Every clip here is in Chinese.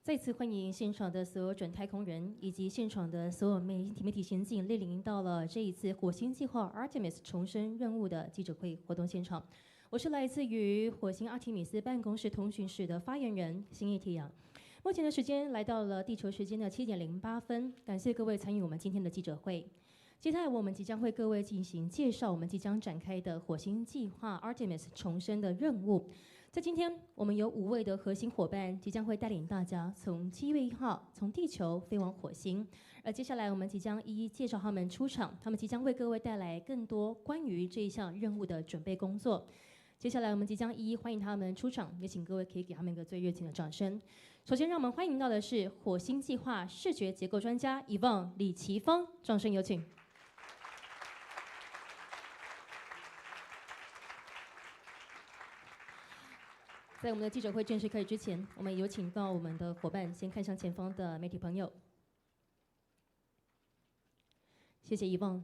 再次欢迎现场的所有准太空人以及现场的所有媒体先进莅临到了这一次火星计划 Artemis 重生任务的记者会活动现场。我是来自于火星阿提米斯办公室通讯室的发言人辛叶提阳。目前的时间来到了地球时间的7:08，感谢各位参与我们今天的记者会。接下来我们即将为各位进行介绍我们即将展开的火星计划 Artemis 重生的任务。在今天，我们有5位的核心伙伴即将会带领大家从7月1号从地球飞往火星。而接下来我们即将一一介绍他们出场，他们即将为各位带来更多关于这一项任务的准备工作。接下来我们即将一一欢迎他们出场，也请各位可以给他们一个最热情的掌声。首先让我们欢迎到的是火星计划视觉结构专家Yvonne李奇芳，掌声有请。在我们的记者会正式开始之前，我们有请到我们的伙伴先看向前方的媒体朋友。谢谢Yvonne。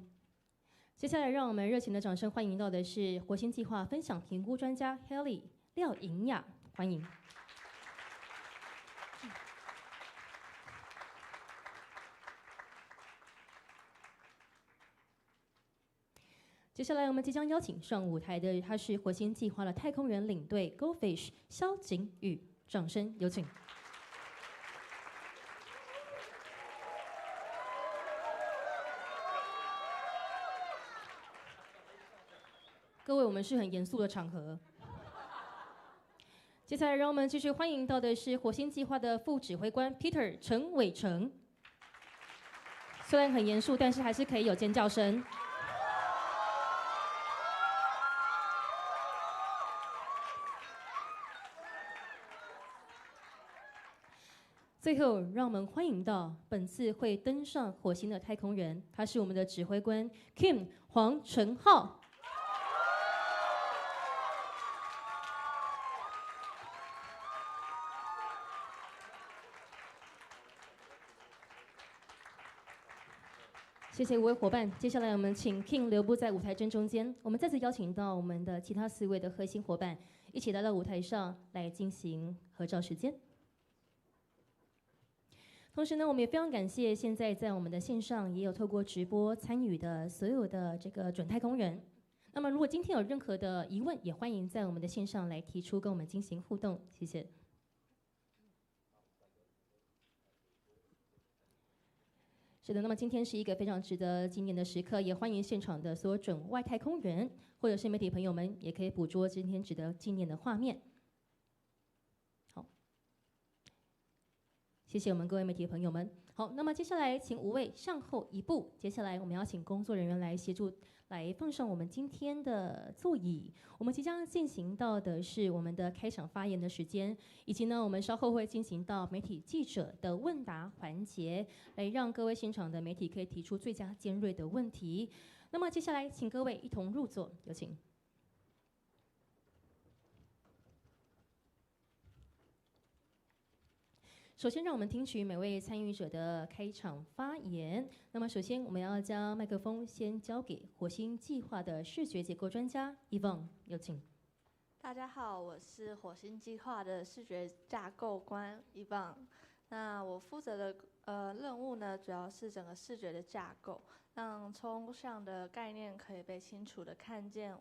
接下来让我们热情的掌声欢迎到的是火星计划分享评估专家 Haley 廖颖雅，欢迎。接下来我们即将邀请上舞台的，他是火星计划的太空人领队 GoFish 萧景宇，掌声有请。各位，我们是很严肃的场合。接下来让我们继续欢迎到的是火星计划的副指挥官 Peter 陈伟成。虽然很严肃，但是还是可以有尖叫声。最后，让我们欢迎到本次会登上火星的太空人，他是我们的指挥官 Kim 黄纯浩。谢谢5位伙伴。接下来我们请 King 留步在舞台正中间。我们再次邀请到我们的其他4位的核心伙伴，一起来到舞台上来进行合照时间。同时呢，我们也非常感谢现在在我们的线上也有透过直播参与的所有的这个准太空人。那么如果今天有任何的疑问，也欢迎在我们的线上来提出，跟我们进行互动。谢谢。是的，那么今天是一个非常值得纪念的时刻，也欢迎现场的所有准外太空人或者是媒体朋友们，也可以捕捉今天值得纪念的画面。好，谢谢我们各位媒体朋友们。好，那么接下来请5位向后一步，接下来我们要请工作人员来协助，来放上我们今天的座椅。我们即将进行到的是我们的开场发言的时间，以及呢，我们稍后会进行到媒体记者的问答环节，来让各位现场的媒体可以提出最佳尖锐的问题。那么接下来请各位一同入座，有请。首先，让我们听取每位参与者的开场发言。那么，首先我们要将麦克风先交给火星计划的视觉结构专家Yvonne，有请。大家好，我是火星计划的视觉架构官Yvonne。那我负责的任务呢，主要是整个视觉的架构，让抽象的概念可以被清楚的看见、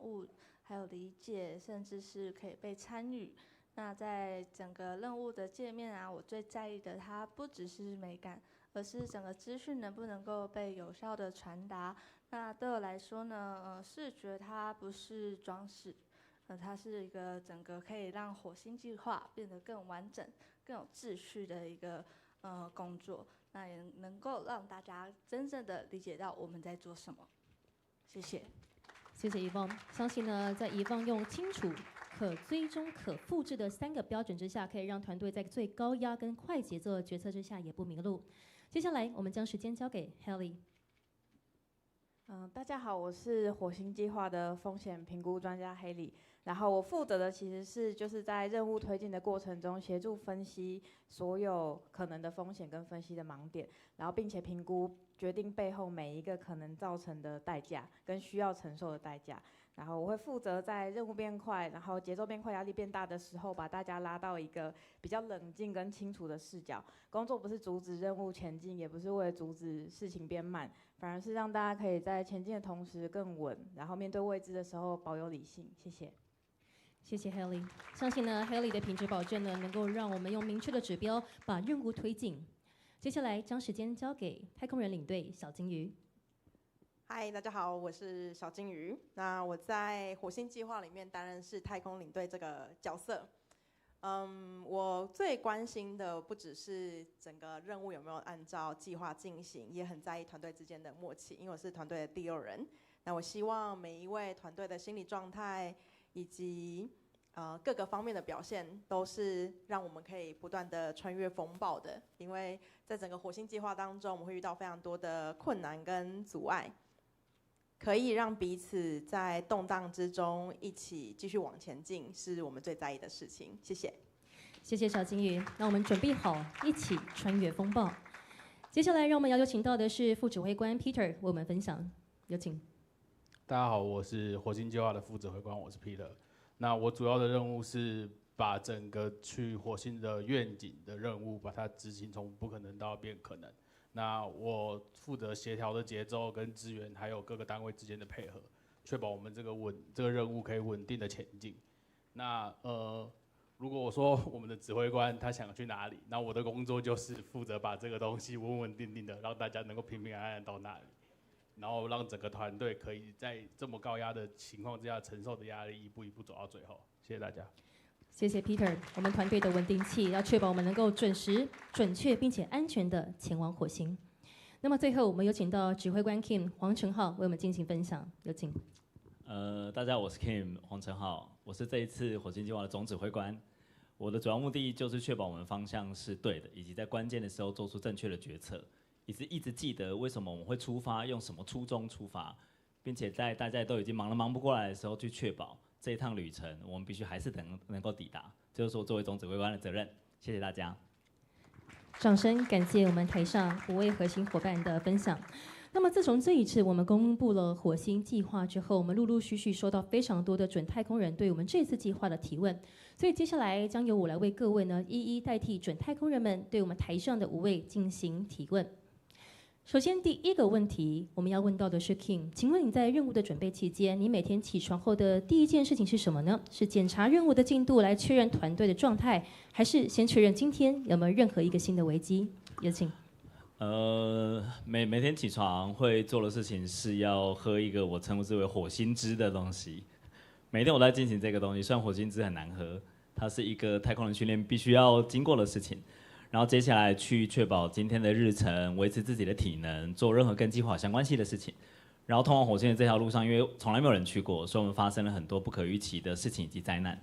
还有理解，甚至是可以被参与。那在整个任务的界面啊，我最在意的它不只是美感，而是整个资讯能不能够被有效的传达。那对我来说呢，视觉它不是装饰，它是一个整个可以让火星计划变得更完整、更有秩序的一个工作。那也能够让大家真正的理解到我们在做什么。谢谢。谢谢Yvonne。相信呢，在Yvonne用清楚、可追踪、可复制的3个标准之下，可以让团队在最高压跟快节奏的决策之下也不迷路。接下来，我们将时间交给 Haley。大家好，我是火星计划的风险评估专家黑莉。然后我负责的其实是就是在任务推进的过程中，协助分析所有可能的风险跟分析的盲点，然后并且评估决定背后每一个可能造成的代价跟需要承受的代价。然后我会负责在任务变快，然后节奏变快、压力变大的时候，把大家拉到一个比较冷静跟清楚的视角。工作不是阻止任务前进，也不是为了阻止事情变慢，反而是让大家可以在前进的同时更稳，然后面对未知的时候保有理性。谢谢。谢谢 Haley， 相信呢 Haley 的品质保证呢，能够让我们用明确的指标把任务推进。接下来将时间交给太空人领队小金鱼。嗨，大家好，我是小金鱼。那我在火星计划里面担任是太空领队这个角色。我最关心的不只是整个任务有没有按照计划进行，也很在意团队之间的默契，因为我是团队的第6人。那我希望每一位团队的心理状态以及各个方面的表现，都是让我们可以不断的穿越风暴的。因为在整个火星计划当中，我们会遇到非常多的困难跟阻碍，可以让彼此在动荡之中一起继续往前进，是我们最在意的事情。谢谢。谢谢小金鱼。那我们准备好一起穿越风暴。接下来让我们要有请到的是副指挥官 Peter 为我们分享，有请。大家好，我是火星计划的副指挥官，我是 Peter。那我主要的任务是把整个去火星的愿景的任务，把它执行从不可能到变可能。那我负责协调的节奏跟资源，还有各个单位之间的配合，确保我们这个任务可以稳定的前进。那如果我说我们的指挥官他想去哪里，那我的工作就是负责把这个东西稳稳定定的让大家能够平平安安到那里。然后让整个团队可以在这么高压的情况之下承受的压力，一步一步走到最后。谢谢大家。谢谢 Peter， 我们团队的稳定器要确保我们能够准时、准确并且安全的前往火星。那么最后，我们有请到指挥官 Kim 黄成浩为我们进行分享，有请。大家好，我是 Kim 黄成浩，我是这一次火星计划的总指挥官。我的主要目的就是确保我们方向是对的，以及在关键的时候做出正确的决策。一直记得为什么我们会出发，用什么初衷出发，并且在大家都已经忙不过来的时候，去确保这一趟旅程我们必须还是能够抵达，这就是我作为总指挥官的责任。谢谢大家。掌声感谢我们台上5位核心伙伴的分享。那么自从这一次我们公布了火星计划之后，我们陆陆续续收到非常多的准太空人对我们这次计划的提问，所以接下来将由我来为各位呢一一代替准太空人们对我们台上的5位进行提问。首先，第一个问题我们要问到的是 Kim， 请问你在任务的准备期间，你每天起床后的第一件事情是什么呢？是检查任务的进度来确认团队的状态，还是先确认今天有没有任何一个新的危机？有请。每天起床会做的事情是要喝一个我称之为火星汁的东西。每天我在进行这个东西，虽然火星汁很难喝，它是一个太空人训练必须要经过的事情。然后接下来去确保今天的日程，维持自己的体能，做任何跟计划相关系的事情。然后通往火星的这条路上，因为从来没有人去过，所以我们发生了很多不可预期的事情以及灾难。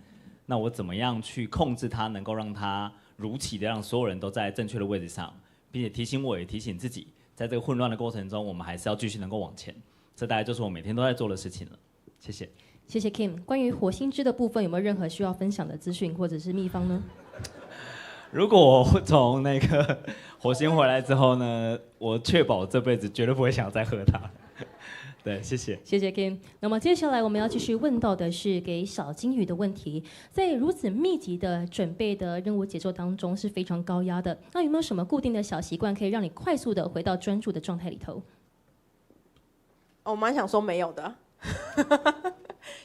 那我怎么样去控制它，能够让它如期的让所有人都在正确的位置上，并且提醒我也提醒自己，在这个混乱的过程中，我们还是要继续能够往前。这大概就是我每天都在做的事情了。谢谢。谢谢 Kim。关于火星汁的部分，有没有任何需要分享的资讯或者是秘方呢？如果我从那个火星回来之后呢，我确保这辈子绝对不会想再喝它。对，谢谢。谢谢 Kim。那么接下来我们要继续问到的是给小金鱼的问题。在如此密集的准备的任务节奏当中是非常高压的，那有没有什么固定的小习惯可以让你快速的回到专注的状态里头？我蛮想说没有的，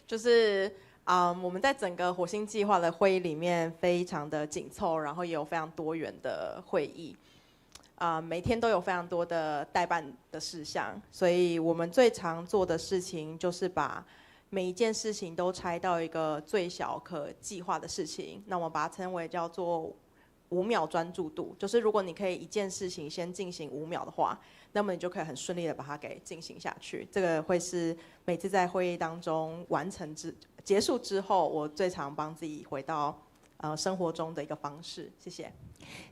就是我们在整个火星计划的会议里面非常的紧凑，然后也有非常多元的会议，每天都有非常多的待办的事项，所以我们最常做的事情就是把每一件事情都拆到一个最小可计划的事情，那我们把它称为叫做5秒专注度，就是如果你可以一件事情先进行5秒的话，那么你就可以很顺利的把它给进行下去。这个会是每次在会议当中结束之后，我最常帮自己回到生活中的一个方式。谢谢。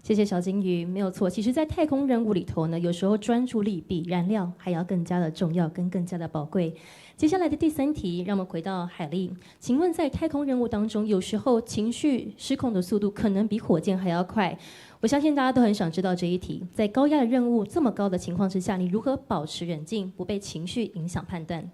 谢谢小金鱼，没有错。其实，在太空任务里头呢，有时候专注力比燃料还要更加的重要，跟更加的宝贵。接下来的第3题，让我们回到海莉。请问，在太空任务当中，有时候情绪失控的速度可能比火箭还要快。我相信大家都很想知道这一题。在高压的任务这么高的情况之下，你如何保持冷静，不被情绪影响判断？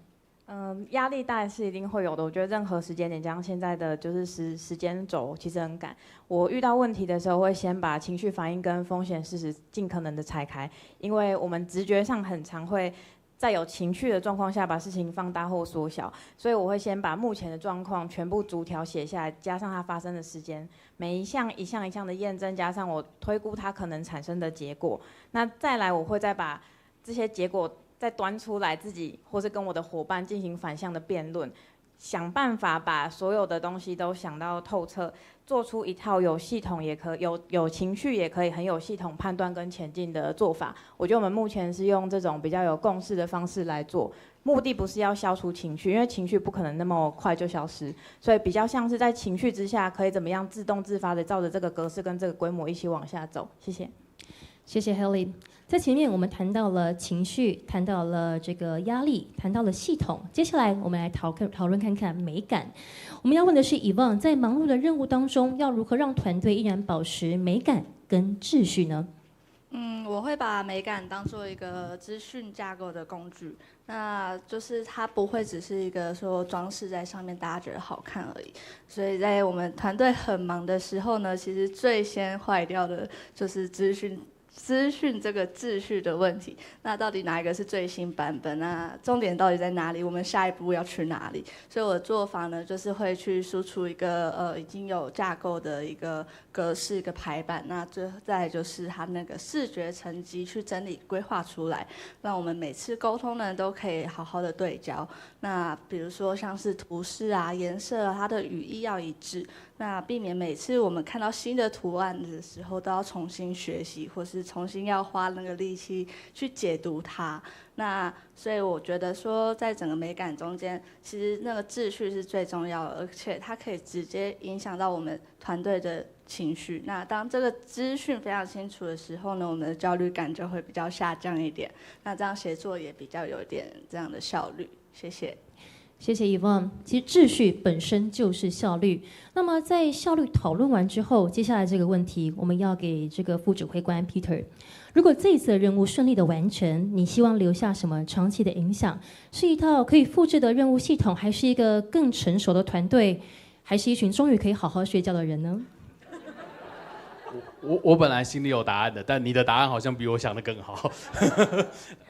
压力当然是一定会有的。我觉得任何时间点，加上现在的就是时间轴，其实很赶。我遇到问题的时候，会先把情绪反应跟风险事实尽可能的拆开，因为我们直觉上很常会在有情绪的状况下把事情放大或缩小，所以我会先把目前的状况全部逐条写下来，加上它发生的时间，每一项一项一项的验证，加上我推估它可能产生的结果。那再来，我会再把这些结果再端出来，自己或是跟我的伙伴进行反向的辩论，想办法把所有的东西都想到透彻，做出一套有系统也可有情绪也可以很有系统判断跟前进的做法。我觉得我们目前是用这种比较有共识的方式来做，目的不是要消除情绪，因为情绪不可能那么快就消失，所以比较像是在情绪之下可以怎么样自动自发的照着这个格式跟这个规模一起往下走。谢谢。谢谢 Haley。在前面我们谈到了情绪，谈到了这个压力，谈到了系统。接下来我们来讨论看看美感。我们要问的是Yvonne，在忙碌的任务当中，要如何让团队依然保持美感跟秩序呢？我会把美感当做一个资讯架构的工具，那就是它不会只是一个说装饰在上面，大家觉得好看而已。所以在我们团队很忙的时候呢，其实最先坏掉的就是资讯这个秩序的问题。那到底哪一个是最新版本？那重点到底在哪里？我们下一步要去哪里？所以我的做法呢，就是会去输出一个已经有架构的一个格式、一个排版。那再来就是它那个视觉层级去整理规划出来，让我们每次沟通呢都可以好好的对焦。那比如说像是图示啊、颜色啊，它的语义要一致。那避免每次我们看到新的图案的时候都要重新学习，或是重新要花那个力气去解读它。那所以我觉得说，在整个美感中间，其实那个秩序是最重要的，而且它可以直接影响到我们团队的情绪。那当这个资讯非常清楚的时候呢，我们的焦虑感就会比较下降一点。那这样协作也比较有一点这样的效率。谢谢。谢谢Yvonne。其实秩序本身就是效率。那么在效率讨论完之后，接下来这个问题我们要给这个副指挥官 Peter。如果这一次的任务顺利的完成，你希望留下什么长期的影响？是一套可以复制的任务系统，还是一个更成熟的团队，还是一群终于可以好好睡觉的人呢？我本来心里有答案的，但你的答案好像比我想的更好。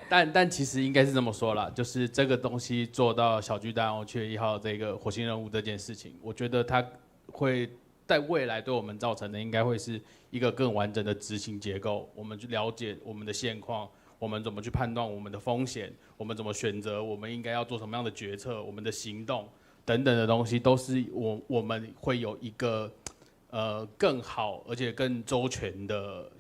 但其实应该是这么说啦，就是这个东西做到小巨蛋7月1号这个火星任务这件事情，我觉得它会在未来对我们造成的应该会是一个更完整的执行结构。我们去了解我们的现况，我们怎么去判断我们的风险，我们怎么选择我们应该要做什么样的决策，我们的行动等等的东西，都是我们会有一个更好而且更周全的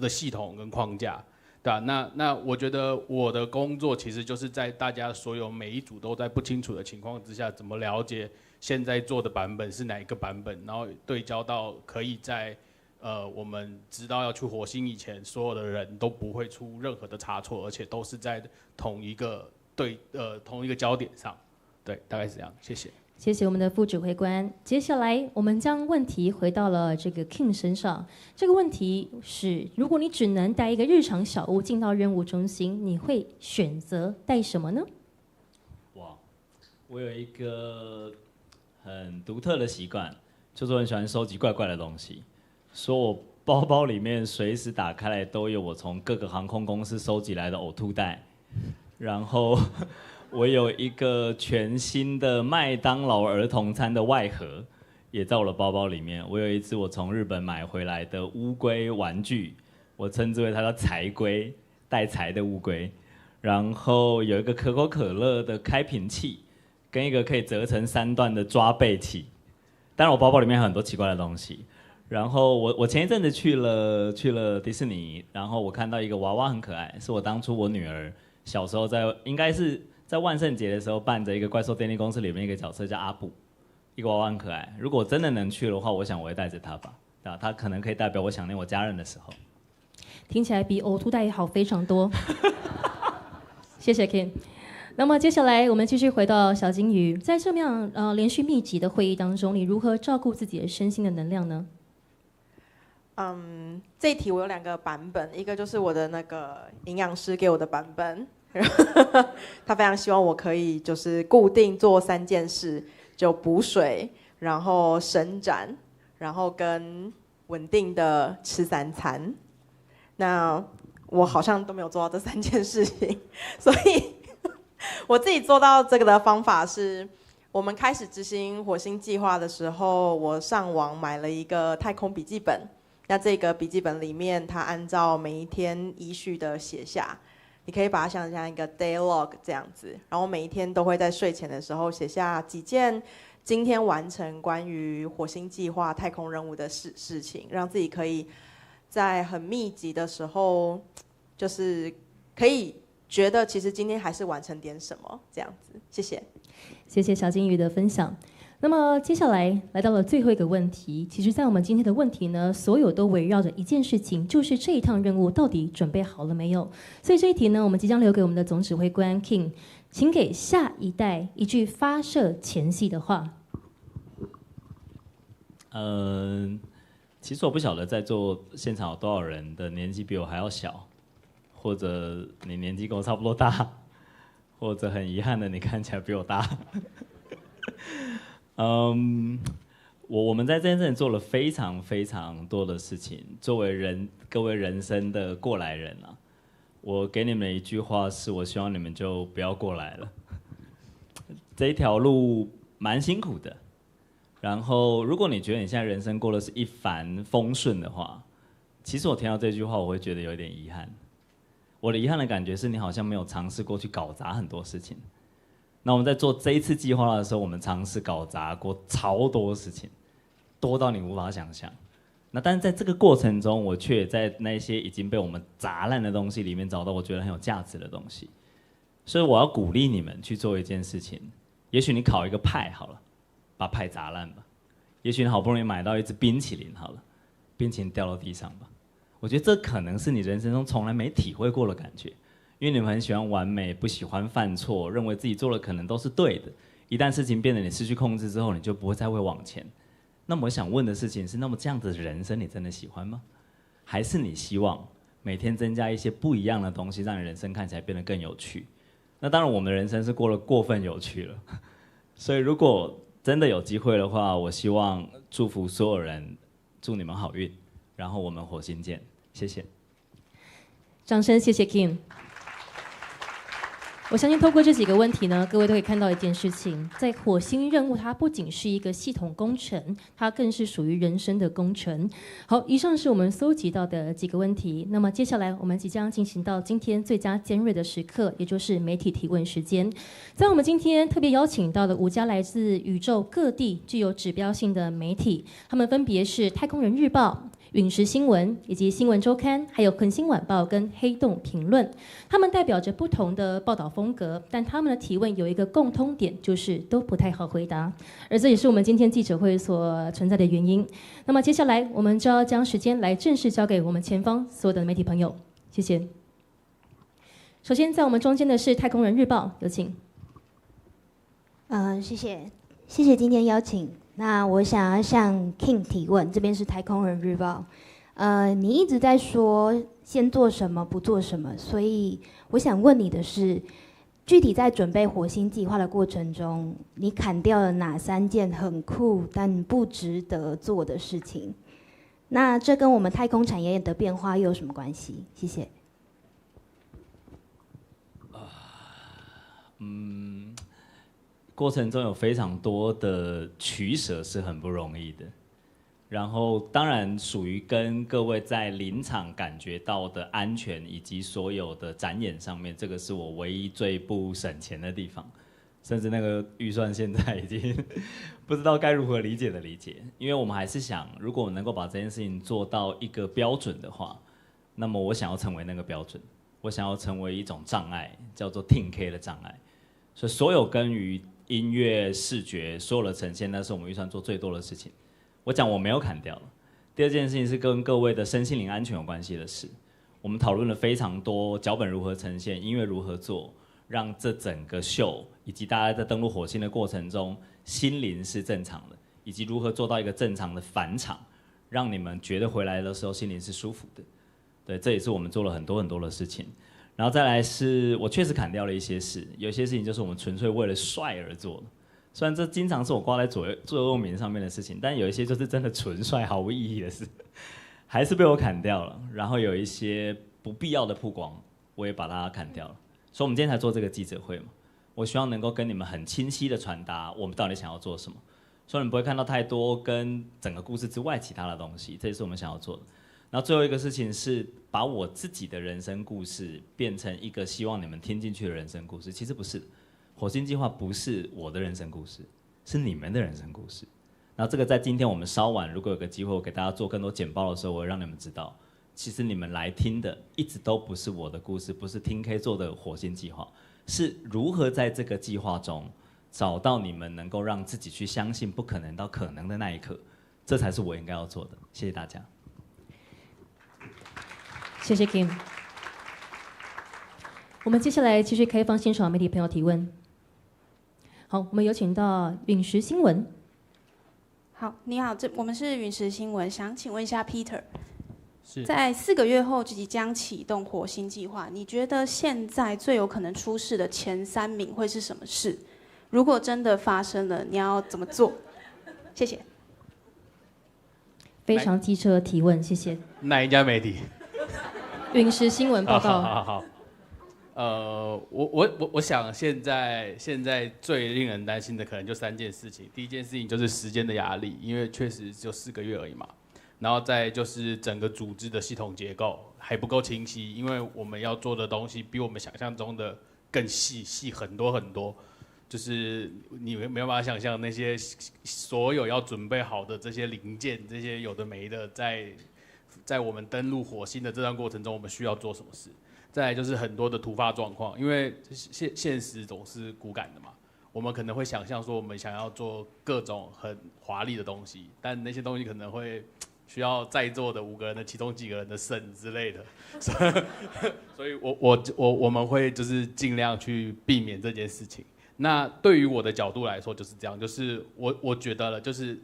系统跟框架。对啊，那我觉得我的工作其实就是在大家所有每一组都在不清楚的情况之下，怎么了解现在做的版本是哪一个版本，然后对焦到可以在我们知道要去火星以前，所有的人都不会出任何的差错，而且都是在同一个焦点上。对，大概是这样。谢谢。谢谢我们的副指挥官。接下来，我们将问题回到了这个 King 身上。这个问题是：如果你只能带一个日常小物进到任务中心，你会选择带什么呢？哇，我有一个很独特的习惯，就是我很喜欢收集怪怪的东西。说我包包里面随时打开来都有我从各个航空公司收集来的呕吐袋，然后我有一个全新的麦当劳儿童餐的外盒，也在我的包包里面。我有一只我从日本买回来的乌龟玩具，我称之为它叫财龟，带财的乌龟。然后有一个可口可乐的开瓶器，跟一个可以折成3段的抓背器。当然我包包里面有很多奇怪的东西。然后我前一阵子去了迪士尼，然后我看到一个娃娃很可爱，是我当初我女儿小时候应该是在万圣节的时候扮着一个怪兽电力公司里面一个角色叫阿布，一个娃娃很可爱。如果真的能去的话，我想我会带着它吧，对吧？它可能可以代表我想念我家人的时候。听起来比呕吐袋好非常多。谢谢 Ken。那么接下来我们继续回到小金鱼，在这么样连续密集的会议当中，你如何照顾自己的身心的能量呢？这一题我有2个版本，一个就是我的那个营养师给我的版本，他非常希望我可以就是固定做3件事，就补水，然后伸展，然后跟稳定的吃3餐。那我好像都没有做到这3件事情，所以我自己做到这个的方法是，我们开始执行火星计划的时候，我上网买了一个太空笔记本。那这个笔记本里面，它按照每一天依序的写下，你可以把它想象一个 day log 这样子，然后每一天都会在睡前的时候写下几件今天完成关于火星计划太空任务的事情，让自己可以在很密集的时候，就是可以觉得其实今天还是完成点什么这样子。谢谢，谢谢小金鱼的分享。那么接下来来到了最后一个问题，其实在我们今天的问题呢，所有都围绕着一件事情，就是这一趟任务到底准备好了没有？所以这一题呢，我们即将留给我们的总指挥官 King， 请给下一代一句发射前夕的话。其实我不晓得在座现场有多少人的年纪比我还要小，或者你年纪跟我差不多大，或者很遗憾的你看起来比我大。我们在这件事情做了非常非常多的事情。作为各位人生的过来人啊，我给你们一句话是，我希望你们就不要过来了。这一条路蛮辛苦的。然后，如果你觉得你现在人生过的是一帆风顺的话，其实我听到这句话，我会觉得有点遗憾。我的遗憾的感觉是你好像没有尝试过去搞砸很多事情。那我们在做这一次计划的时候，我们尝试搞砸过超多事情，多到你无法想象。那但是在这个过程中，我却在那些已经被我们砸烂的东西里面找到我觉得很有价值的东西。所以我要鼓励你们去做一件事情。也许你烤一个派好了，把派砸烂吧。也许你好不容易买到一支冰淇淋好了，冰淇淋掉到地上吧。我觉得这可能是你人生中从来没体会过的感觉。因为你们很喜欢完美，不喜欢犯错，认为自己做的可能都是对的。一旦事情变得你失去控制之后，你就不会再会往前。那么我想问的事情是，那么这样子的人生你真的喜欢吗？还是你希望每天增加一些不一样的东西，让你人生看起来变得更有趣？那当然我们的人生是过得过分有趣了。所以如果真的有机会的话，我希望祝福所有人，祝你们好运，然后我们火星见，谢谢。掌声谢谢 Kim。我相信透过这几个问题呢，各位都可以看到一件事情，在火星任务它不仅是一个系统工程，它更是属于人生的工程。好，以上是我们搜集到的几个问题。那么接下来我们即将进行到今天最佳尖锐的时刻，也就是媒体提问时间。在我们今天特别邀请到的5家来自宇宙各地具有指标性的媒体，他们分别是太空人日报、陨石新闻以及新闻周刊，还有恒星晚报跟黑洞评论。他们代表着不同的报道风格，但他们的提问有一个共通点，就是都不太好回答，而这也是我们今天记者会所存在的原因。那么接下来我们就要将时间来正式交给我们前方所有的媒体朋友，谢谢。首先在我们中间的是太空人日报，有请。谢谢今天邀请。那我想要向 King 提问，这边是太空人日报。你一直在说先做什么不做什么，所以我想问你的是，具体在准备火星计划的过程中，你砍掉了哪3件很酷但不值得做的事情？那这跟我们太空产业的变化又有什么关系？谢谢。过程中有非常多的取舍是很不容易的，然后当然属于跟各位在临场感觉到的安全以及所有的展演上面，这个是我唯一最不省钱的地方，甚至那个预算现在已经不知道该如何理解，因为我们还是想，如果我能够把这件事情做到一个标准的话，那么我想要成为那个标准，我想要成为一种障碍，叫做 10K 的障碍，所以所有音乐、视觉所有的呈现，那是我们预算做最多的事情。我讲我没有砍掉了。第二件事情是跟各位的身心灵安全有关系的事。我们讨论了非常多脚本如何呈现，音乐如何做，让这整个秀以及大家在登陆火星的过程中，心灵是正常的，以及如何做到一个正常的返场，让你们觉得回来的时候心灵是舒服的。对，这也是我们做了很多很多的事情。然后再来是我确实砍掉了一些事，有些事情就是我们纯粹为了帅而做的。虽然这经常是我挂在座右铭上面的事情，但有一些就是真的纯帅毫无意义的事，还是被我砍掉了。然后有一些不必要的曝光，我也把它砍掉了。所以我们今天才做这个记者会嘛，我希望能够跟你们很清晰的传达我们到底想要做什么。所以你们不会看到太多跟整个故事之外其他的东西，这也是我们想要做的。然后最后一个事情是把我自己的人生故事变成一个希望你们听进去的人生故事，其实不是。火星计划不是我的人生故事，是你们的人生故事。然后这个在今天我们稍晚如果有个机会我给大家做更多简报的时候，我会让你们知道，其实你们来听的一直都不是我的故事，不是听 K 做的火星计划，是如何在这个计划中找到你们能够让自己去相信不可能到可能的那一刻，这才是我应该要做的。谢谢大家。谢谢 Kim。我们接下来继续开放现场媒体朋友提问。好，我们有请到陨石新闻。好，你好，我们是陨石新闻，想请问一下 Peter， 是在4个月后即将启动火星计划，你觉得现在最有可能出事的前3名会是什么事？如果真的发生了，你要怎么做？谢谢。非常机车提问，谢谢。哪一家媒体？陨石新闻报告。好。我想现在最令人担心的可能就3件事情。第一件事情就是时间的压力，因为确实就4个月而已嘛。然后再就是整个组织的系统结构还不够清晰，因为我们要做的东西比我们想象中的更细很多很多。就是你没有办法想象那些所有要准备好的这些零件，这些有的没的，在我们登陆火星的这段过程中，我们需要做什么事？再来就是很多的突发状况，因为现实总是骨感的嘛。我们可能会想象说，我们想要做各种很华丽的东西，但那些东西可能会需要在座的5个人的其中几个人的肾之类的，所以我们会就是尽量去避免这件事情。那对于我的角度来说就是这样，就是我觉得了，就是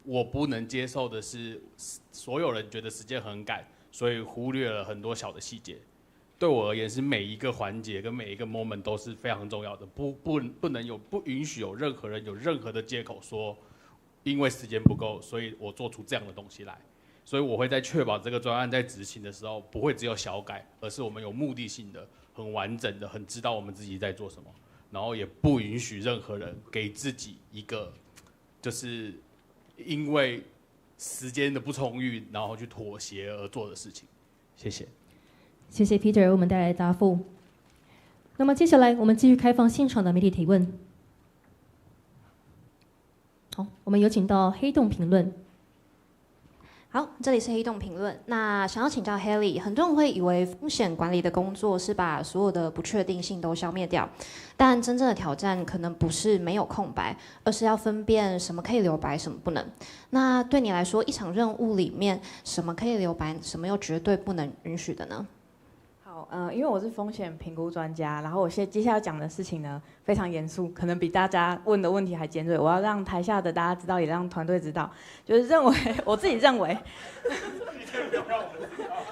我不能接受的是所有人觉得时间很赶，所以忽略了很多小的细节。对我而言，是每一个环节跟每一个 moment 都是非常重要的，不允许有任何人有任何的借口说，因为时间不够，所以我做出这样的东西来。所以我会在确保这个专案在执行的时候，不会只有小改，而是我们有目的性的、很完整的、很知道我们自己在做什么，然后也不允许任何人给自己一个，就是因为时间的不充裕，然后去妥协而做的事情。谢谢。谢谢 Peter 为我们带来的答复。那么接下来我们继续开放现场的媒体提问。好，我们有请到黑洞评论。好，这里是黑洞评论。那想要请教 Haley， 很多人会以为风险管理的工作是把所有的不确定性都消灭掉，但真正的挑战可能不是没有空白，而是要分辨什么可以留白，什么不能。那对你来说，一场任务里面什么可以留白，什么又绝对不能允许的呢？好，因为我是风险评估专家，然后我接下来要讲的事情呢非常严肃，可能比大家问的问题还尖锐。我要让台下的大家知道，也让团队知道，就是我自己认为，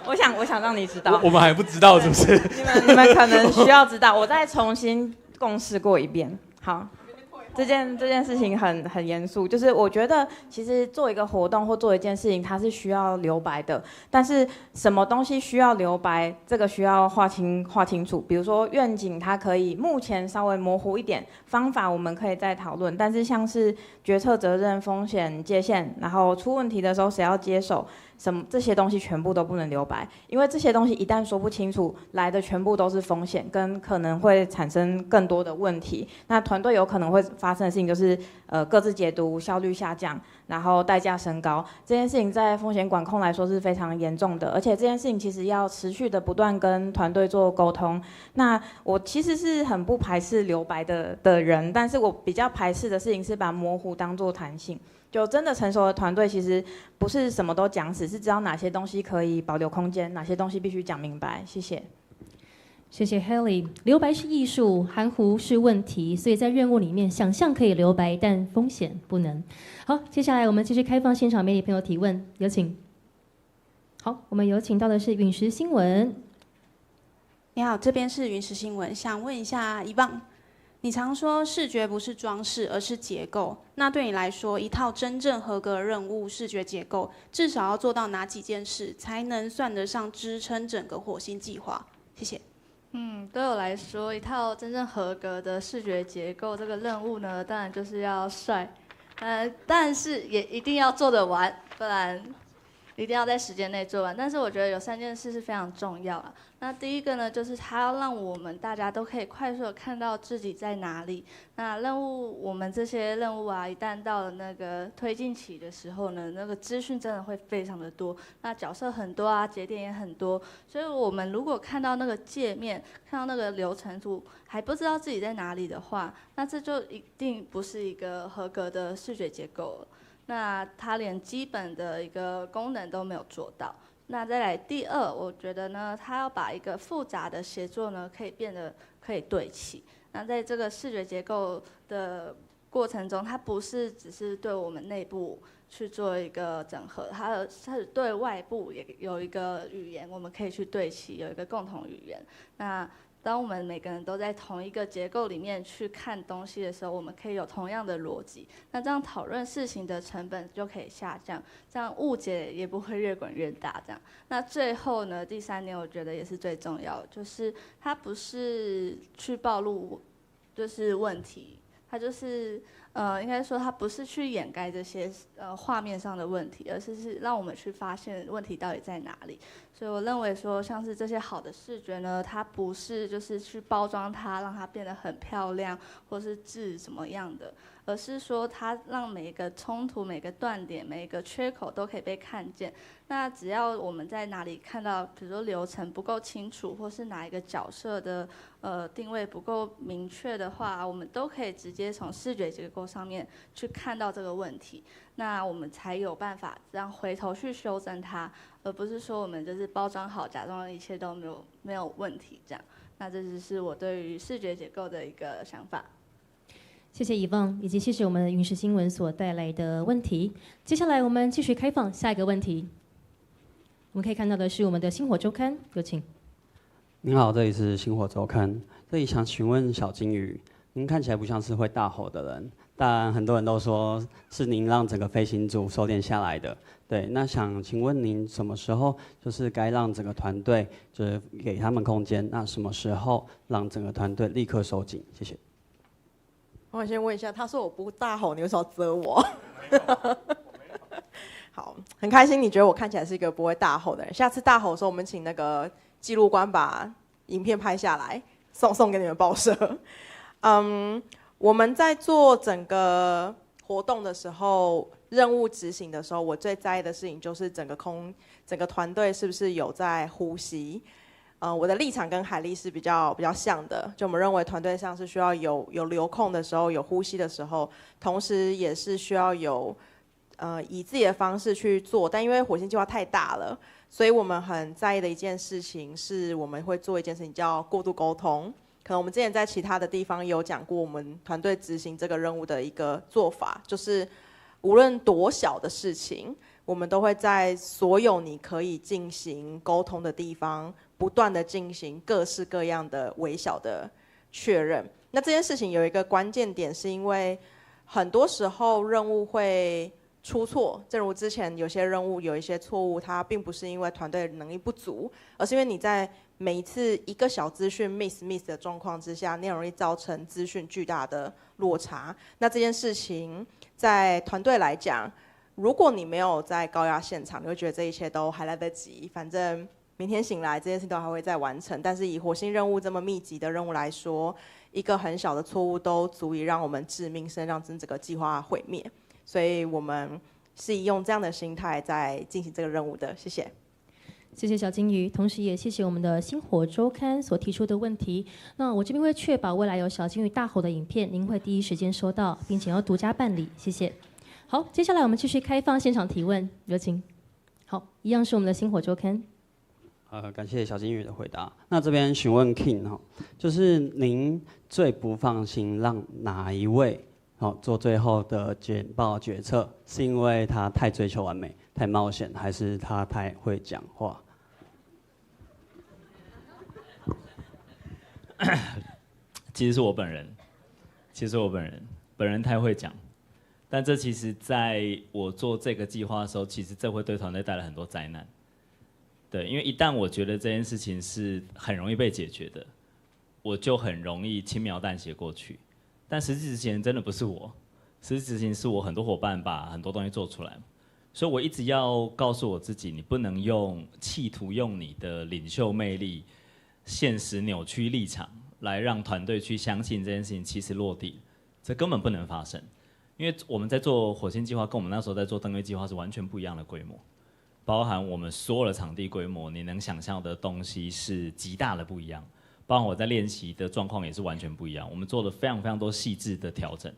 我想让你知道，我们还不知道是不是？你们可能需要知道，我再重新共识过一遍。好。这件事情很严肃，就是我觉得其实做一个活动或做一件事情，它是需要留白的。但是什么东西需要留白，这个需要划清楚。比如说愿景，它可以目前稍微模糊一点，方法我们可以再讨论。但是像是决策责任、风险界限，然后出问题的时候谁要接手，这些东西全部都不能留白，因为这些东西一旦说不清楚，来的全部都是风险，跟可能会产生更多的问题。那团队有可能会发生的事情就是各自解读、效率下降，然后代价升高。这件事情在风险管控来说是非常严重的，而且这件事情其实要持续的不断跟团队做沟通。那我其实是很不排斥留白的人，但是我比较排斥的事情是把模糊当作弹性。就真的成熟的团队，其实不是什么都讲死，是知道哪些东西可以保留空间，哪些东西必须讲明白。谢谢。谢谢 Haley。留白是艺术，含糊是问题，所以在任务里面，想象可以留白，但风险不能。好，接下来我们继续开放现场媒体朋友提问，有请。好，我们有请到的是陨石新闻。你好，这边是陨石新闻，想问一下一棒。你常说视觉不是装饰，而是结构。那对你来说，一套真正合格的任务视觉结构，至少要做到哪几件事，才能算得上支撑整个火星计划？谢谢。对我来说，一套真正合格的视觉结构这个任务呢，当然就是要帅，但是也一定要做得完，不然一定要在时间内做完。但是我觉得有3件事是非常重要啊。那第一个呢，就是它要让我们大家都可以快速的看到自己在哪里。那我们这些任务啊，一旦到了那个推进期的时候呢，那个资讯真的会非常的多，那角色很多啊，节点也很多，所以我们如果看到那个界面，看到那个流程图，还不知道自己在哪里的话，那这就一定不是一个合格的视觉结构了。那它连基本的一个功能都没有做到。那再来第二，我觉得呢，它要把一个复杂的协作呢，可以变得可以对齐。那在这个视觉结构的过程中，它不是只是对我们内部去做一个整合，它是对外部也有一个语言，我们可以去对齐，有一个共同语言。那当我们每个人都在同一个结构里面去看东西的时候，我们可以有同样的逻辑，那这样讨论事情的成本就可以下降，这样误解也不会越滚越大。这样，那最后呢，第3点我觉得也是最重要的，就是它不是去暴露就是问题，它就是应该说它不是去掩盖这些画面上的问题，而是让我们去发现问题到底在哪里。所以我认为说，像是这些好的视觉呢，它不是就是去包装它，让它变得很漂亮，或是字什么样的，而是说它让每一个冲突、每个断点、每一个缺口都可以被看见。那只要我们在哪里看到，比如说流程不够清楚，或是哪一个角色的定位不够明确的话，我们都可以直接从视觉结构上面去看到这个问题。那我们才有办法这样回头去修正它，而不是说我们就是包装好，假装一切都没有问题这样。那这就是我对于视觉结构的一个想法。谢谢以望，以及谢谢我们陨石新闻所带来的问题。接下来我们继续开放下一个问题。我们可以看到的是我们的星火周刊，有请。您好，这里是星火周刊。这里想询问小金鱼，您看起来不像是会大吼的人，但很多人都说是您让整个飞行组收敛下来的。对，那想请问您什么时候就是该让整个团队就是给他们空间？那什么时候让整个团队立刻收紧？谢谢。我先问一下，他说我不大吼，你为什么要责我？好，很开心，你觉得我看起来是一个不会大吼的人。下次大吼的时候，我们请那个记录官把影片拍下来，送给你们报社。我们在做整个活动的时候，任务执行的时候，我最在意的事情就是整个团队是不是有在呼吸。我的立场跟海丽是比较像的，就我们认为团队上是需要有留空的时候，有呼吸的时候，同时也是需要有以自己的方式去做。但因为火星计划太大了，所以我们很在意的一件事情是，我们会做一件事情叫过度沟通。可能我们之前在其他的地方也有讲过，我们团队执行这个任务的一个做法，就是无论多小的事情，我们都会在所有你可以进行沟通的地方，不断的进行各式各样的微小的确认。那这件事情有一个关键点，是因为很多时候任务会出错，正如之前有些任务有一些错误，它并不是因为团队能力不足，而是因为你在每一次一个小资讯 miss 的状况之下，你很容易造成资讯巨大的落差。那这件事情在团队来讲，如果你没有在高压现场，你会觉得这一切都还来得及，反正明天醒来这件事情都还会再完成。但是以火星任务这么密集的任务来说，一个很小的错误都足以让我们致命，甚至让整个计划毁灭。所以我们是以用这样的心态在进行这个任务的。谢谢。谢谢小金鱼，同时也谢谢我们的星火周刊所提出的问题。那我这边会确保未来有小金鱼大吼的影片，您会第一时间收到，并且要独家办理。谢谢。好，接下来我们继续开放现场提问，有请。好，一样是我们的星火周刊。感谢小金鱼的回答。那这边询问 King 哈，就是您最不放心让哪一位做最后的简报决策，是因为他太追求完美、太冒险，还是他太会讲话？其实是我本人，本人太会讲，但这其实在我做这个计划的时候，其实这会对团队带来很多灾难。对，因为一旦我觉得这件事情是很容易被解决的，我就很容易轻描淡写过去。但实际执行真的不是我，实际执行是我很多伙伴把很多东西做出来，所以我一直要告诉我自己，你不能企图用你的领袖魅力、现实扭曲立场来让团队去相信这件事情其实落地，这根本不能发生。因为我们在做火星计划，跟我们那时候在做登月计划是完全不一样的规模，包含我们所有的场地规模，你能想象的东西是极大的不一样。包括我在练习的状况也是完全不一样，我们做了非常非常多细致的调整，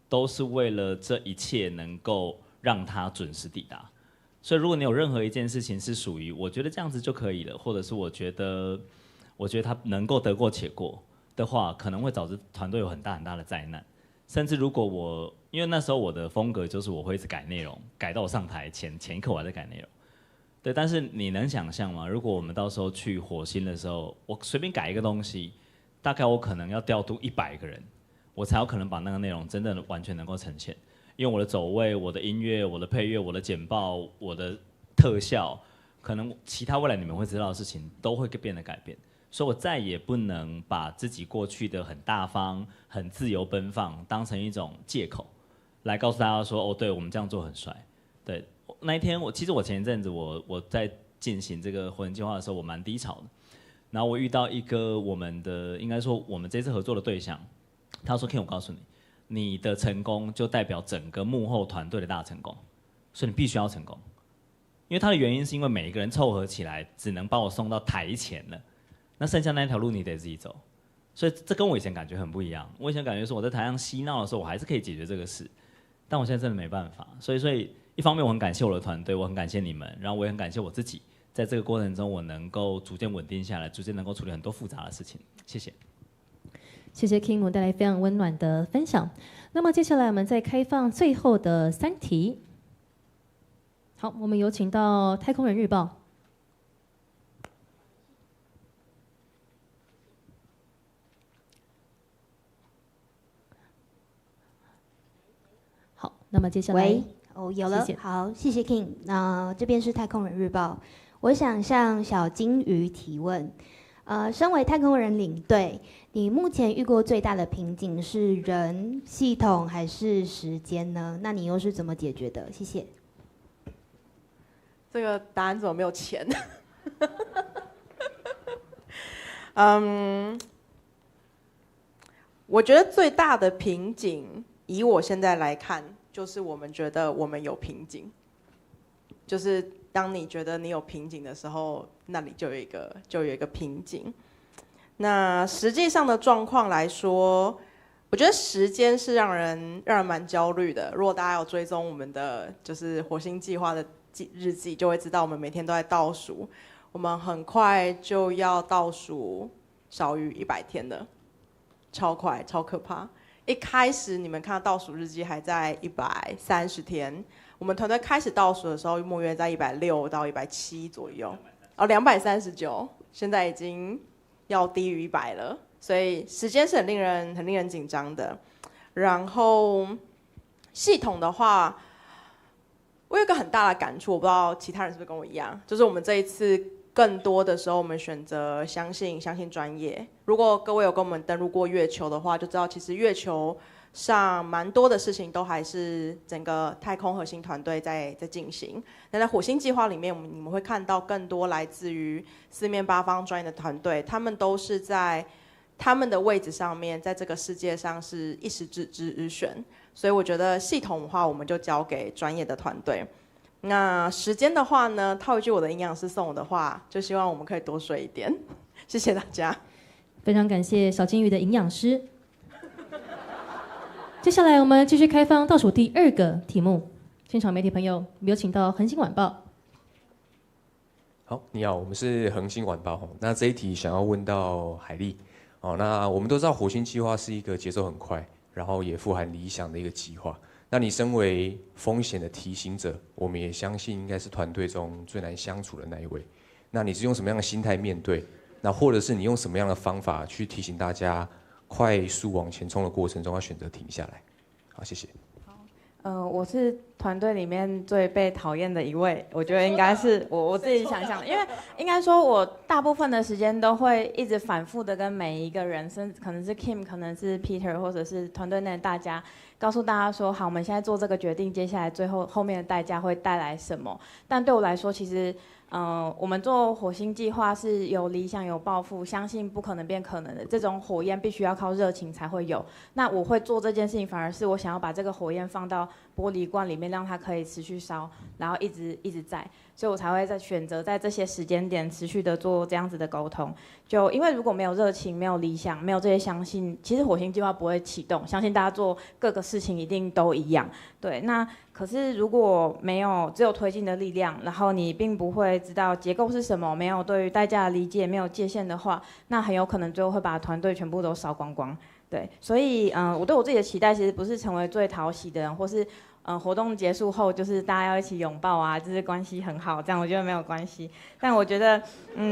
都是为了这一切能够让它准时抵达。所以如果你有任何一件事情是属于我觉得这样子就可以了，或者是我觉得它能够得过且过的话，可能会导致团队有很大很大的灾难。甚至如果因为那时候我的风格就是我会一直改内容，改到我上台前一刻我还在改内容。对，但是你能想象吗？如果我们到时候去火星的时候，我随便改一个东西，大概我可能要调度100个人，我才有可能把那个内容真的完全能够呈现。因为我的走位、我的音乐、我的配乐、我的简报、我的特效，可能其他未来你们会知道的事情都会变得改变。所以我再也不能把自己过去的很大方、很自由奔放当成一种借口，来告诉大家说，哦，对我们这样做很帅，对。那一天其实我前一阵子我在进行这个火星计划的时候，我蛮低潮的。然后我遇到一个应该说我们这次合作的对象，他说 ：“Ken， 我告诉你，你的成功就代表整个幕后团队的大成功，所以你必须要成功。因为他的原因是因为每一个人凑合起来只能把我送到台前了，那剩下那条路你得自己走。所以这跟我以前感觉很不一样。我以前感觉是我在台上嬉闹的时候，我还是可以解决这个事，但我现在真的没办法。所以。一方面我很感谢我的团队，我很感谢你们，然后我也很感谢我自己，在这个过程中我能够逐渐稳定下来，逐渐能够处理很多复杂的事情。谢谢。谢谢 King 带来非常温暖的分享。那么接下来我们再开放最后的3题。好，我们有请到太空人日报。好，那么接下来。喂，有了，谢谢。好，谢谢 King。这边是太空人日报，我想向小金鱼提问。身为太空人领队，你目前遇过最大的瓶颈是人、系统还是时间呢？那你又是怎么解决的？谢谢。这个答案怎么没有钱？我觉得最大的瓶颈，以我现在来看，就是我们觉得我们有瓶颈，就是当你觉得你有瓶颈的时候，那里就有一个瓶颈。那实际上的状况来说，我觉得时间是让人蛮焦虑的。如果大家有追踪我们的就是火星计划的日记，就会知道我们每天都在倒数，我们很快就要倒数少于100天了，超快，超可怕。一开始你们看到倒数日记还在130天，我们团队开始倒数的时候，莫约在160到170左右，239，现在已经要低于100了，所以时间是很令人紧张的。然后系统的话，我有一个很大的感触，我不知道其他人是不是跟我一样，就是我们这一次更多的时候我们选择相信专业。如果各位有跟我们登录过月球的话，就知道其实月球上蛮多的事情都还是整个太空核心团队在进行。那在火星计划里面，你们会看到更多来自于四面八方专业的团队，他们都是在他们的位置上面，在这个世界上是一时之选。所以我觉得系统的话，我们就交给专业的团队。那时间的话呢，套一句我的营养师送我的话，就希望我们可以多睡一点。谢谢大家。非常感谢小金鱼的营养师。接下来我们继续开放倒数第2个题目，现场媒体朋友，我们有请到恒星晚报。好，你好，我们是恒星晚报。那这一题想要问到海莉。那我们都知道火星计划是一个节奏很快，然后也富含理想的一个计划。那你身为风险的提醒者，我们也相信应该是团队中最难相处的那一位。那你是用什么样的心态面对？那或者是你用什么样的方法去提醒大家？快速往前冲的过程中，要选择停下来。好，谢谢。我是团队里面最被讨厌的一位，我觉得应该是我自己想象，因为应该说，我大部分的时间都会一直反复的跟每一个人，甚至可能是 Kim， 可能是 Peter， 或者是团队内的大家，告诉大家说，好，我们现在做这个决定，接下来后面的代价会带来什么？但对我来说，其实。我们做火星计划是有理想有抱负，相信不可能变可能的。这种火焰必须要靠热情才会有。那我会做这件事情，反而是我想要把这个火焰放到玻璃罐里面，让它可以持续烧，然后一直在。所以我才会选择在这些时间点持续的做这样子的沟通。就因为如果没有热情、没有理想、没有这些相信，其实火星计划不会启动。相信大家做各个事情一定都一样。对，那可是如果没有只有推进的力量，然后你并不会知道结构是什么，没有对于代价的理解，没有界限的话，那很有可能最后会把团队全部都烧光光。对，所以我对我自己的期待其实不是成为最讨喜的人，或是活动结束后就是大家要一起拥抱啊，就是关系很好，这样我觉得没有关系。但我觉得，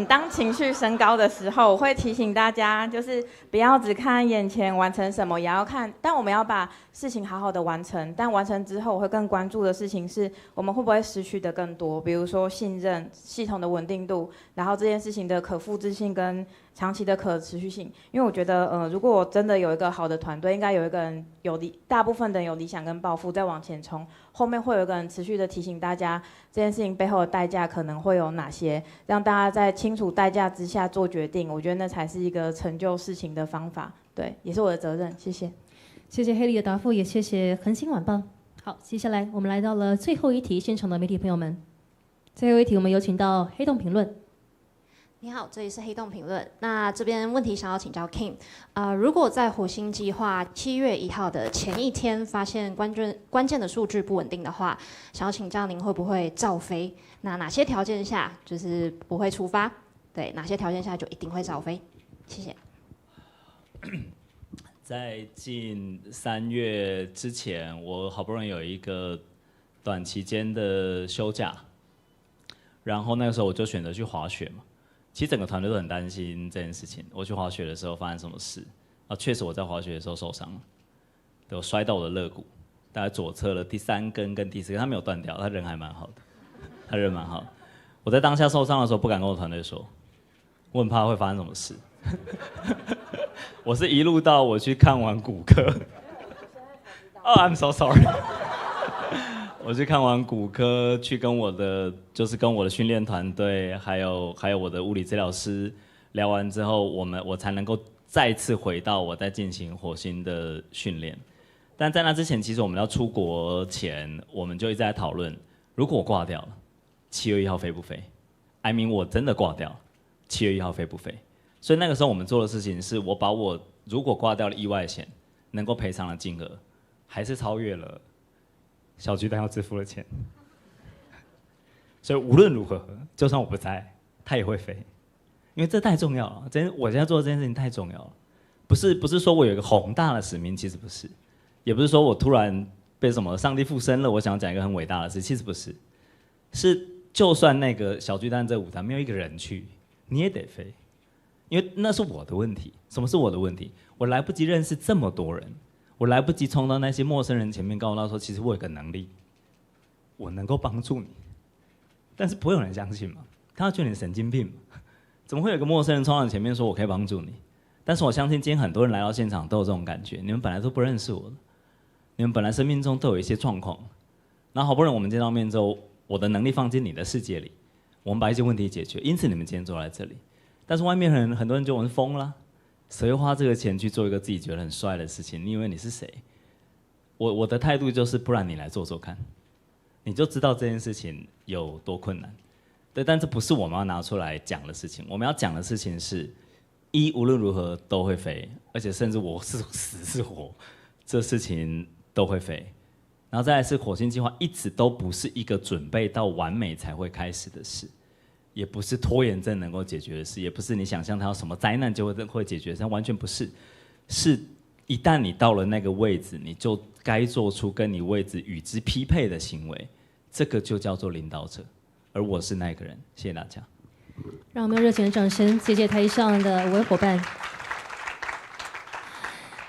当情绪升高的时候，我会提醒大家，就是不要只看眼前完成什么，也要看，但我们要把事情好好的完成。但完成之后，我会更关注的事情是，我们会不会失去的更多，比如说信任、系统的稳定度，然后这件事情的可复制性跟长期的可持续性。因为我觉得，如果我真的有一个好的团队，应该有一个人大部分的人有理想跟抱负，再往前冲，后面会有一个人持续的提醒大家这件事情背后的代价可能会有哪些，让大家在清楚代价之下做决定。我觉得那才是一个成就事情的方法。对，也是我的责任。谢谢。谢谢黑莉的答复，也谢谢恒星晚报。好，接下来我们来到了最后一题，现场的媒体朋友们，最后一题我们有请到黑洞评论。你好，这里是黑洞评论。那这边问题想要请教 King， 如果在火星计划7月1号的前一天发现关键的数据不稳定的话，想要请教您会不会照飞？那哪些条件下就是不会出发？对，哪些条件下就一定会照飞？谢谢。在近3月之前，我好不容易有一个短期间的休假，然后那个时候我就选择去滑雪嘛。其实整个团队都很担心这件事情。我去滑雪的时候发生什么事？确实我在滑雪的时候受伤了，对，我摔到我的肋骨，大概左侧的第3根跟第4根，他没有断掉，他人还蛮好的，他人蛮好的。我在当下受伤的时候不敢跟我团队说，我很怕会发生什么事。我是一路到我去看完骨科，I'm so sorry 。我去看完骨科，去跟我的训练团队，还有我的物理治疗师聊完之后，我才能够再次回到我在进行火星的训练。但在那之前，其实我们要出国前，我们就一直在讨论，如果我挂掉了，7月1号飞不飞 ？I mean 我真的挂掉了，7月1号飞不飞？所以那个时候我们做的事情是，我把我如果挂掉了意外险能够赔偿的金额，还是超越了小巨蛋要支付的钱。所以无论如何，就算我不在，他也会飞，因为这太重要了。我现在做的这件事情太重要了，不是说我有一个宏大的使命，其实不是，也不是说我突然被什么上帝附身了，我想讲一个很伟大的事，其实不是，是就算那个小巨蛋这舞台没有一个人去，你也得飞。因为那是我的问题。什么是我的问题？我来不及认识这么多人，我来不及冲到那些陌生人前面，告诉他说，其实我有个能力，我能够帮助你。但是不会有人相信嘛？他觉得你神经病，怎么会有一个陌生人冲到你前面说我可以帮助你？但是我相信今天很多人来到现场都有这种感觉，你们本来都不认识我的，你们本来生命中都有一些状况，然后好不容易我们见到面之后，我的能力放进你的世界里，我们把一些问题解决，因此你们今天坐在这里。但是外面很多人觉得我们疯了，谁会花这个钱去做一个自己觉得很帅的事情？你以为你是谁？我的态度就是，不然你来做做看，你就知道这件事情有多困难。对，但这不是我们要拿出来讲的事情。我们要讲的事情是，无论如何都会飞，而且甚至我是死是活，这事情都会飞。然后再来是火星计划一直都不是一个准备到完美才会开始的事，也不是拖延症能够解决的事，也不是你想象它有什么灾难就会解决，它完全不是。是一旦你到了那个位置，你就该做出跟你位置与之匹配的行为，这个就叫做领导者。而我是那个人，谢谢大家。让我们用热情的掌声，谢谢台上的5位伙伴。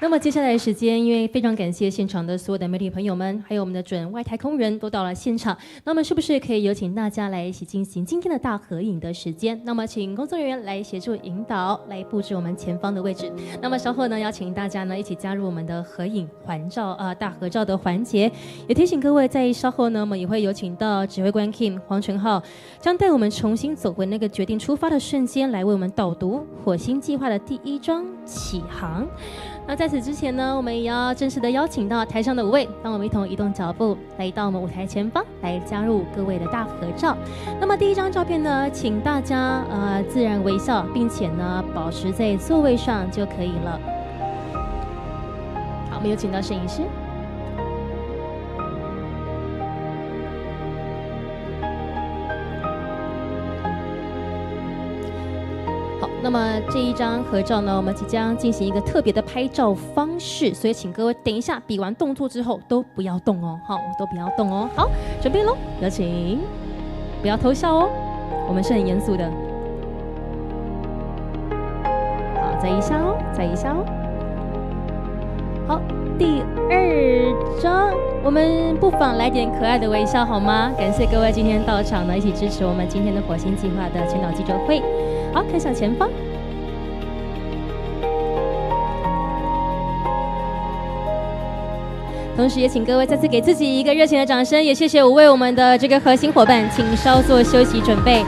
那么接下来的时间，因为非常感谢现场的所有的媒体朋友们，还有我们的准外太空人都到了现场，那么是不是可以有请大家来一起进行今天的大合影的时间？那么请工作人员来协助引导，来布置我们前方的位置。那么稍后呢，邀请大家呢一起加入我们的合影环照大合照的环节。也提醒各位，在稍后呢，我们也会有请到指挥官 Kim 黄成浩，将带我们重新走回那个决定出发的瞬间，来为我们导读火星计划的第1章启航。那在此之前呢，我们也要正式的邀请到台上的5位，让我们一同移动脚步，来到我们舞台前方，来加入各位的大合照。那么第1张照片呢，请大家自然微笑，并且呢保持在座位上就可以了。好，我们有请到摄影师。那么这1张合照呢，我们即将进行一个特别的拍照方式，所以请各位等一下比完动作之后都不要动哦，好，都不要动哦。好，准备咯，有请，不要偷笑哦，我们是很严肃的。好，再一下哦，再一下哦。好，第2张，我们不妨来点可爱的微笑好吗？感谢各位今天到场呢，一起支持我们今天的火星计划的前导记者会。好，看向前方。同时也请各位再次给自己一个热情的掌声，也谢谢5位我们的这个核心伙伴，请稍作休息准备。